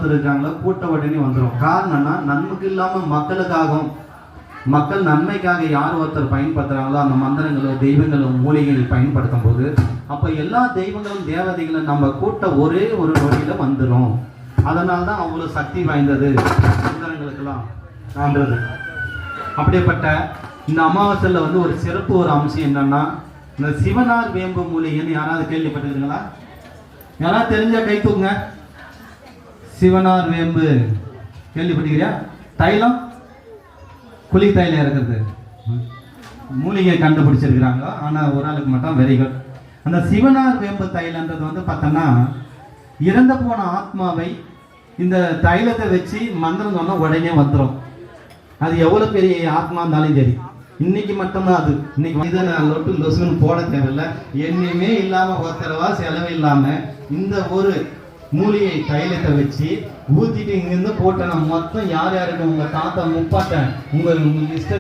இருக்காங்களோ கூட்ட உடனே வந்துடும். காரணம்னா நன்மைக்கு இல்லாம மக்களுக்காகவும் மக்கள் நன்மைக்காக யார் ஒருத்தர் பயன்படுத்துறாங்களோ அந்த மந்திரங்களும் தெய்வங்களும் மூலிகைகள் பயன்படுத்தும் போது அப்ப எல்லா தெய்வங்களும் தேவதைகளும் நம்ம கூட்ட ஒரே ஒரு நொடியில வந்துடும். அதனால தான் அவ்வளவு சக்தி வாய்ந்தது மந்திரங்களுக்கெல்லாம் ஆன்றது. அப்படிப்பட்ட இந்த அமாவாசையில் வந்து ஒரு சிறப்பு ஒரு அம்சம் என்னன்னா, இந்த சிவனார் வேம்பு மூலிகைன்னு யாராவது கேள்விப்பட்டிருக்கீங்களா? யாராவது தெரிஞ்சா கை தூக்குங்க. சிவனார் வேம்பு கேள்விப்பட்டிருக்கிறியா? தைலம், குழி தைலம் இருக்கிறது மூலிகை கண்டுபிடிச்சிருக்கிறாங்க. ஆனால் ஒரு ஆளுக்கு மட்டும் வெரி குட். அந்த சிவனார் வேம்பு தைலன்றது வந்து பார்த்தோன்னா இறந்து போன ஆத்மாவை இந்த தைலத்தை வச்சு மந்திரம் சொன்னால் உடனே வந்துடும். அது எவ்வளோ பெரிய ஆத்மா இருந்தாலும் சரி. இன்னைக்கு மட்டும்தான் அது. இன்னைக்கு வந்து நான் லொட்டு லொசுன்னு போட தேவையில்லை. என்னையுமே இல்லாமல் ஒருத்தரவா செலவு இல்லாமல் இந்த ஒரு மூலிகை தைலத்தை வச்சு ஊற்றிட்டு இங்கேருந்து போட்டேன்னா மொத்தம் யார் யாருக்கு உங்கள் தாத்தா முப்பாட்டை உங்கள் இஷ்ட